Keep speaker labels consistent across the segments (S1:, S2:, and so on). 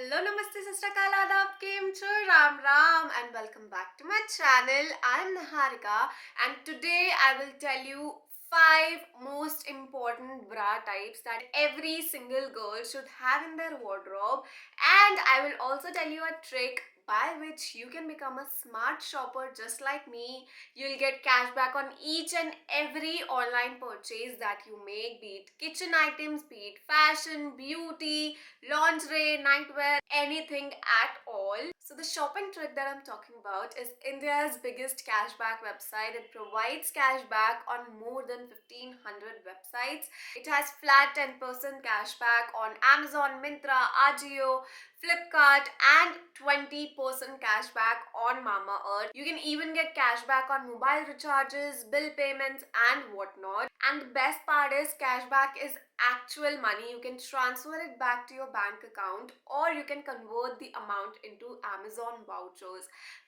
S1: Hello, Namaste, Sasrakal, Adab, Kim Chu, Ram Ram, and welcome back to my channel. I'm Niharika, and today I will tell you 5 most important bra types that every single girl should have in their wardrobe, and I will also tell you a trick by which you can become a smart shopper just like me. You'll get cashback on each and every online purchase that you make, be it kitchen items, be it fashion, beauty, lingerie, nightwear, anything at all. So the shopping trick that I'm talking about is India's biggest cashback website. It provides cashback on more than 1500 websites. It has flat 10% cashback on Amazon, Myntra, Ajio, Flipkart, and 20% cashback on Mamaearth. You can even get cashback on mobile recharges, bill payments, and whatnot. And the best part is cashback is actual money. You can transfer it back to your bank account, or you can convert the amount into Amazon vouchers.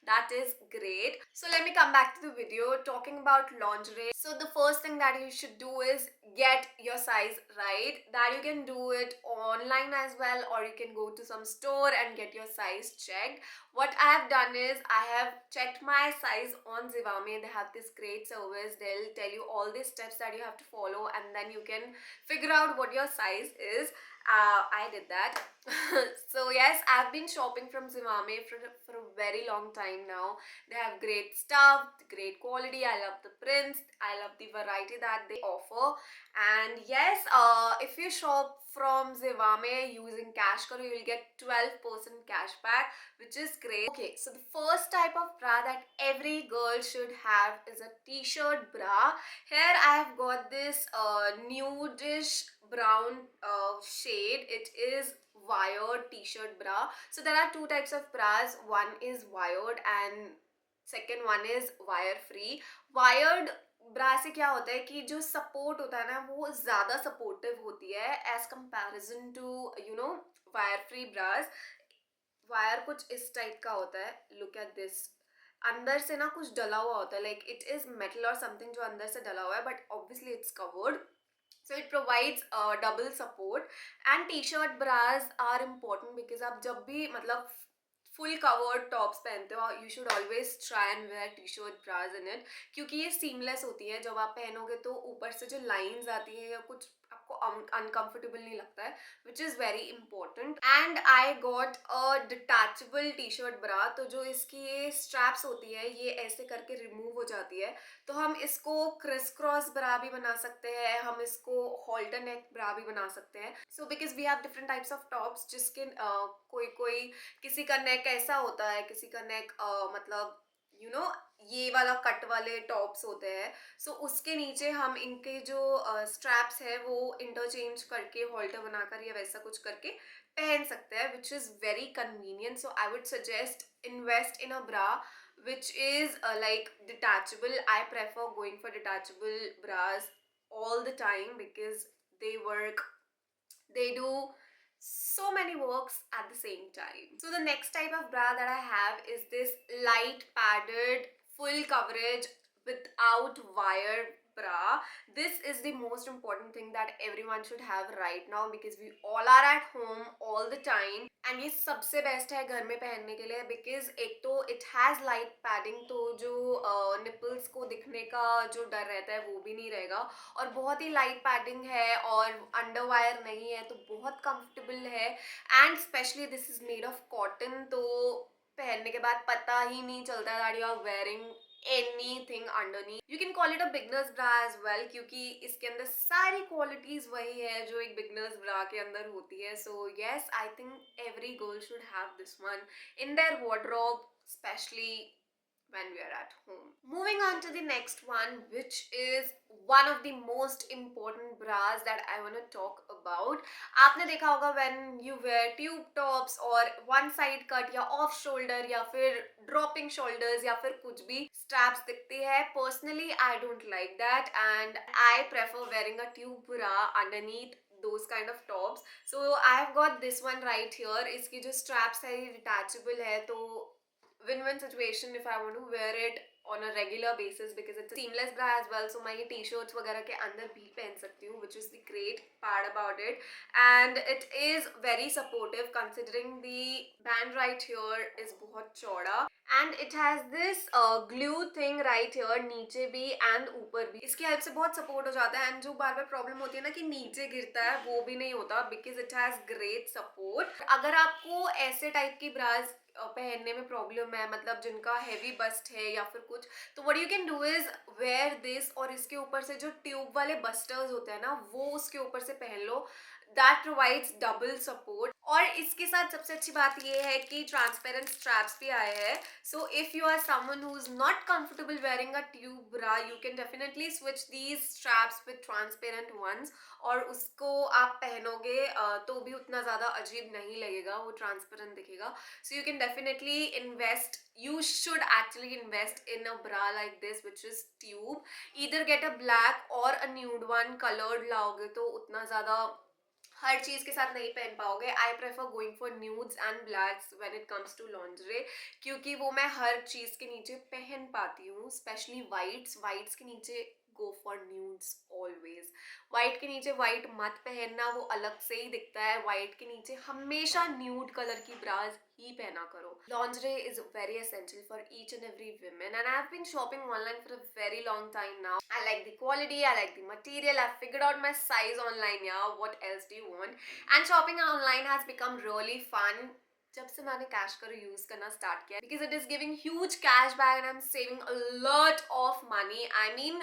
S1: That is great. So let me come back to the video talking about lingerie. So the first thing that you should do is get your size right. That you can do it online as well, or you can go to some store and get your size checked. What I have done is I have checked my size on Zivame. They have this great service. They'll tell you all the steps that you have to follow, and then you can figure out what your size is. I did that. So yes, I've been shopping from Zivame for a very long time now. They have great stuff, great quality. I love the prints, I love the variety that they offer. And yes, if you shop from Zivame using Cash Karo, you'll get 12% cashback, which is great. Okay, so the first type of bra that every girl should have is a t-shirt bra. Here I have got this nudish brown shade. It is wired t-shirt bra. So there are two types of bras. One is wired and second one is wire free. Wired ब्रा से क्या होता है कि जो support होता है ना वो ज़्यादा सपोर्टिव होती है as comparison to wire free bras. Wire कुछ इस टाइप का होता है. Look at this. अंदर से ना कुछ डला हुआ होता है, लाइक इट इज मेटल और समथिंग जो अंदर से डला हुआ है, but obviously it's covered. So it provides double support. And t-shirt bras are important because आप जब भी मतलब फुल कवर्ड टॉप्स पहनते हो, you should always try and wear T shirt bras in it, क्योंकि ये सीमलेस होती है. जब आप पहनोगे तो ऊपर से जो लाइंस आती है या कुछ आपको अनकंफर्टेबल नहीं लगता है, which is very important. And I got a detachable T shirt ब्रा. तो जो इसकी ये स्ट्रैप्स होती है ये ऐसे करके रिमूव हो जाती है, तो हम इसको क्रिस क्रॉस ब्रा भी बना सकते हैं, हम इसको हॉल्टर नेक ब्रा भी बना सकते हैं. So because we have different types of tops जिसके कोई कोई किसी का नेक ऐसा होता है, किसी का नेक मतलब ये वाला कट वाले टॉप्स होते हैं. सो उसके नीचे हम इनके जो स्ट्रैप्स है वो इंटरचेंज करके हॉल्टर बनाकर या वैसा कुछ करके पहन सकते हैं, which is very convenient. So I would suggest invest in a bra which is like detachable. I prefer going for detachable bras all the time because they work, they do so many works at the same time. So the next type of bra that I have is this light padded full coverage without wire bra. This is the most important thing that everyone should have right now because we all are at home all the time. And ये सबसे best है घर में पहनने के लिए because एक तो इट हैज़ लाइट पैडिंग, तो जो निपल्स को दिखने का जो डर रहता है वो भी नहीं रहेगा, और बहुत ही लाइट पैडिंग है और अंडरवायर नहीं है, तो बहुत कंफर्टेबल है. And specially this is made of cotton, तो पहनने के बाद पता ही नहीं चलता that you are wearing anything underneath. You can call it a beginner's bra as well क्योंकि इसके अंदर सारी qualities वही है जो एक beginner's bra के अंदर होती है. So yes, I think every girl should have this one in their wardrobe, especially when we are at home. Moving on to the next one, which is one of the most important bras that I want to talk about. आपने देखा होगा when you wear tube tops और one side cut या off shoulder या फिर dropping shoulders या फिर कुछ भी straps दिखती है. Personally, I don't like that and I prefer wearing a tube bra underneath those kind of tops. So I have got this one right here. इसकी जो straps है ये detachable है, तो win-win situation if I want to wear it on a regular basis because it's a seamless bra as well, so मैं ये t-shirts वगैरह के अंदर भी पहन सकती हूँ, which is the great part about it. And it is very supportive considering the band right here is बहुत चौड़ा, and it has this glue thing right here नीचे भी and ऊपर भी. इसकी हेल्प से बहुत सपोर्ट हो जाता है, and जो बार बार प्रॉब्लम होती है ना कि नीचे गिरता है, वो भी नहीं होता because it has great support. अगर आपको ऐसे टाइप की ब्राज पहनने में प्रॉब्लम है, मतलब जिनका हैवी बस्ट है या फिर कुछ, तो what you can do is wear this, और इसके ऊपर से जो ट्यूब वाले बस्टर्स होते हैं ना, वो उसके ऊपर से पहन लो. That provides double support. और इसके साथ सबसे अच्छी बात ये है कि ट्रांसपेरेंट स्ट्रैप्स भी आए हैं. So if you are someone who is not comfortable wearing a tube bra, you can definitely switch these straps with transparent ones, और उसको आप पहनोगे तो भी उतना ज़्यादा अजीब नहीं लगेगा, वो ट्रांसपेरेंट दिखेगा. So you can definitely invest, you should actually invest in a bra like this which is tube. Either get a black or a nude one. Colored लाओगे तो उतना ज़्यादा हर चीज के साथ नहीं पहन पाओगे. I prefer going for nudes and blacks when it comes to lingerie, क्योंकि वो मैं हर चीज के नीचे पहन पाती हूँ. स्पेशली वाइट्स के नीचे go for nudes always. White के नीचे वाइट मत पहनना, वो अलग से ही दिखता है. वाइट के नीचे हमेशा न्यूड कलर की ब्राज ही पहना करो. Lingerie is very essential for each and every woman, and I have been shopping online for a very long time now. I like the quality, I like the material, I've figured out my size online. Yeah, what else do you want? And shopping online has become really fun जब से मैंने cash करो use करना start किया, because it is giving huge cash back and I am saving a lot of money. I mean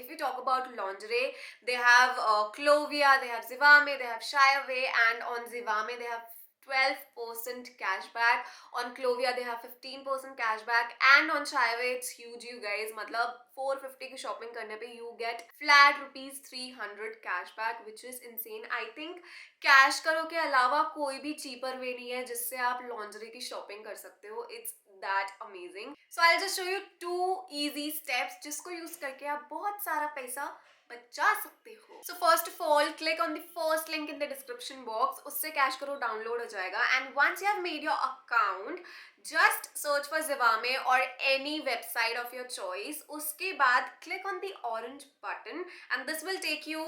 S1: if you talk about lingerie, they have Clovia, they have Zivame, they have Shyaway, and on Zivame they have 12% cashback. On Clovia they have 15% cashback, and on Shyaway it's huge you guys. मतलब 450 की shopping करने पे you get flat rupees 300 cashback, which is insane. I think cash करो के अलावा कोई भी cheaper वे नहीं है जिससे आप लॉन्जरी की शॉपिंग कर सकते हो. It's that amazing. So I just show you 2 easy steps जिसको यूज करके आप बहुत सारा पैसा बचा सकते हो. So first of all, click on the first link in the description box. उससे कैश करो डाउनलोड हो जाएगा. And once you have made your account, just search for Zivame or any website of your choice. उसके बाद click on the orange button and this will take you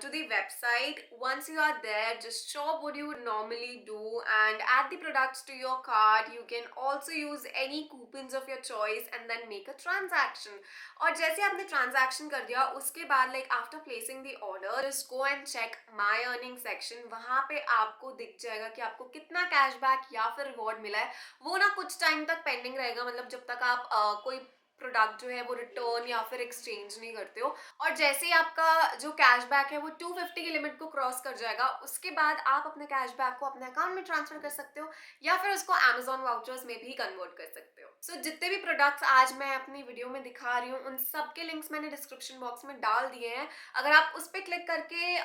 S1: to the website. Once you are there, just shop what you would normally do and add the products to your cart. You can also use any coupons of your choice and then make a transaction. और जैसे आपने transaction कर दिया, उसके बाद like after placing the order, just go and check my earning section. वहाँ पे आपको दिख जाएगा कि आपको कितना cashback या फिर reward मिला है. वो ना कुछ टाइम तक पेंडिंग रहेगा, मतलब जब तक आप कोई प्रोडक्ट जो है वो रिटर्न या फिर एक्सचेंज नहीं करते हो. और जैसे ही आपका जो कैशबैक है वो 250 की लिमिट को क्रॉस कर जाएगा, उसके बाद आप अपने कैशबैक को अपने अकाउंट में ट्रांसफर कर सकते हो या फिर उसको Amazon वाउचर्स में भी कन्वर्ट कर सकते हो. सो जितने भी प्रोडक्ट्स आज मैं अपनी वीडियो में दिखा रही हूँ, उन सब के लिंक्स मैंने डिस्क्रिप्शन बॉक्स में डाल दिए हैं. अगर आप उस पर क्लिक करके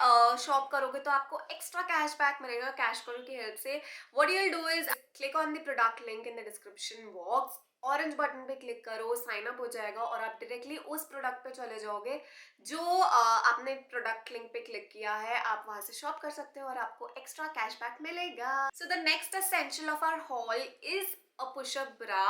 S1: शॉप करोगे तो आपको एक्स्ट्रा कैशबैक मिलेगा कैश करो की हेल्प से. What you will do is click on the product link in the description box. Orange button पे क्लिक करो, साइन अप हो जाएगा और आप डायरेक्टली उस प्रोडक्ट पे चले जाओगे जो आपने प्रोडक्ट लिंक पे क्लिक किया है. आप वहां से शॉप कर सकते हो और आपको एक्स्ट्रा कैशबैक मिलेगा. So the next essential of our haul is a push-up bra.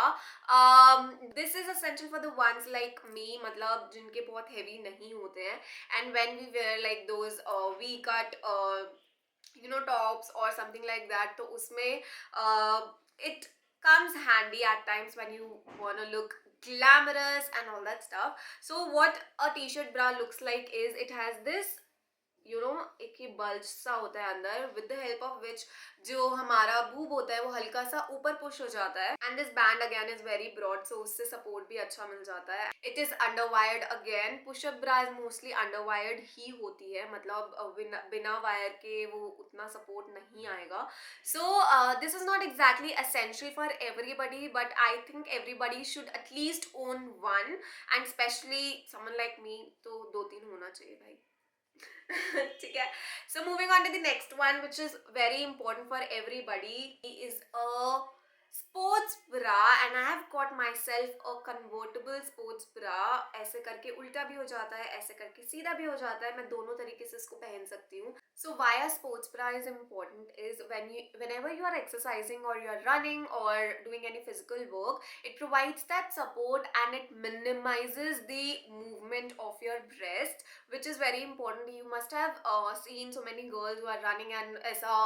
S1: This is essential for the ones like me, मतलब जिनके बहुत heavy नहीं होते हैं. And when we wear like those V-cut tops or something like that, तो उसमें it comes handy at times when you want to look glamorous and all that stuff. So what a t-shirt bra looks like is it has this एक ही bulge सा होता है अंदर, with the help of which जो हमारा boob होता है वो हल्का सा ऊपर पुश हो जाता है. And this band again is very broad, so उससे सपोर्ट भी अच्छा मिल जाता है. It is underwired again. Push up bra is mostly underwired ही होती है, मतलब बिना वायर के वो उतना सपोर्ट नहीं आएगा. So this is not exactly essential for everybody, but I think everybody should at least own one, and specially someone like me तो 2-3 होना चाहिए भाई. ठीक है. So moving on to the next one, which is very important for everybody, is a sports bra and I have got my self a convertible sports bra. ऐसे करके उल्टा भी हो जाता है, ऐसे करके सीधा भी हो जाता है, मैं दोनों तरीके से इसको पहन सकती हूँ। So why a sports bra is important is whenever you are exercising or you are running or doing any physical work, it provides that support and it minimizes the movement of your breast, which is very important. You must have seen so many girls who are running and ऐसा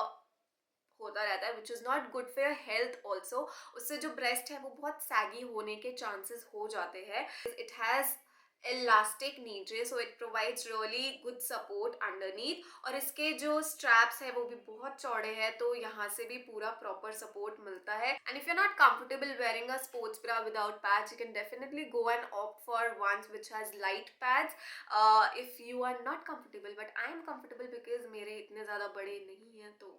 S1: होता रहता है, which is not good for your health also. उससे जो breast है वो बहुत saggy होने के चांसेस हो जाते हैं। इट हैज़ इलास्टिक नीचे, so it provides really good support underneath. और इसके जो स्ट्रैप्स है वो भी बहुत चौड़े हैं, तो यहाँ से भी पूरा प्रॉपर सपोर्ट मिलता है। And if you are not comfortable wearing a sports bra without pads, you can definitely go and opt for ones which has light pads if you are not comfortable. But I am comfortable because मेरे इतने ज़्यादा बड़े नहीं हैं। तो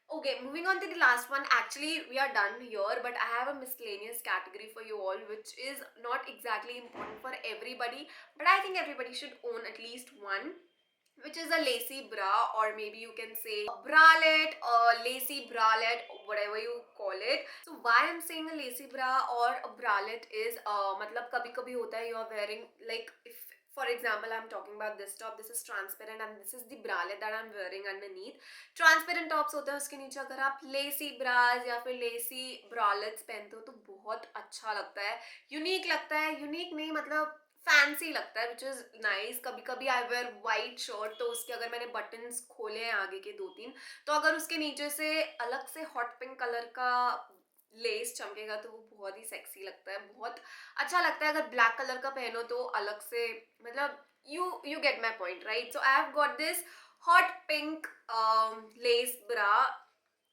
S1: okay, moving on to the last one. Actually, we are done here, but I have a miscellaneous category for you all, which is not exactly important for everybody, but I think everybody should own at least one, which is a lacy bra, or maybe you can say a bralette or lacy bralette, whatever you call it. So why I'm saying a lacy bra or a bralette is मतलब कभी कभी होता है you are wearing, like if for example I'm talking about this top, this is transparent and this is the bralette that I'm wearing underneath. Transparent tops होते हैं, उसके नीचे अगर आप लेसी ब्राज या फिर लेसी ब्रालेट्स पहनते हो तो बहुत अच्छा लगता है, यूनिक लगता है। यूनिक नहीं मतलब फैंसी लगता है, विच इज नाइस। कभी कभी आई वेयर वाइट शर्ट, तो उसके अगर मैंने बटन्स खोले हैं आगे के 2-3, तो अगर उसके नीचे से अलग से हॉट पिंक कलर का लेस चमकेगा तो वो बहुत ही सेक्सी लगता है, बहुत अच्छा लगता है। अगर ब्लैक कलर का पहनो तो अलग से, मतलब you get my point, right? So I have got this hot pink lace bra,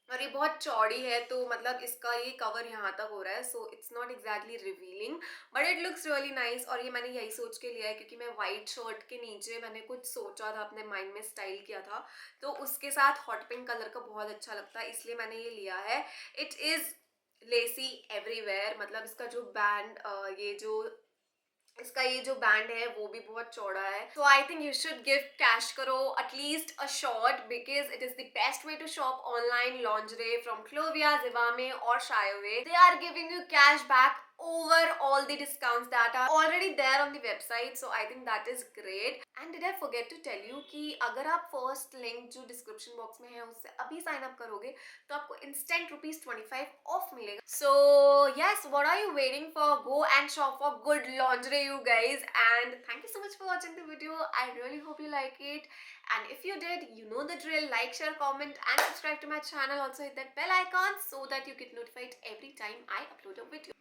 S1: और ये बहुत चौड़ी है, तो मतलब इसका ये कवर यहाँ तक हो रहा है, so it's not exactly revealing but it looks really nice. और ये मैंने यही सोच के लिया है क्योंकि मैं वाइट शर्ट के नीचे मैंने कुछ सोचा था, अपने माइंड में स्टाइल किया था, तो उसके साथ हॉट पिंक कलर का बहुत अच्छा लगता है, इसलिए मैंने ये लिया है। इट इज़ लेसी एवरीवेयर, मतलब इसका जो बैंड, इसका ये जो बैंड है वो भी बहुत चौड़ा है। So I think you should give cash करो at least a shot, because it is the best way to shop online lingerie from Clovia, Zivame और Shyaway. They are giving you cash back over all the discounts that are already there on the website, so I think that is great. And did I forget to tell you कि अगर आप first link जो description box में है उससे अभी sign up करोगे तो आपको इंस्टेंट ₹25 ऑफ मिलेगा। So yes, what are you waiting for? Go and shop for good lingerie, you guys. And thank you so much for watching the video. I really hope you like it. And if you did, you know the drill. Like, share, comment, and subscribe to my channel. Also hit that bell icon so that you get notified every time I upload a video.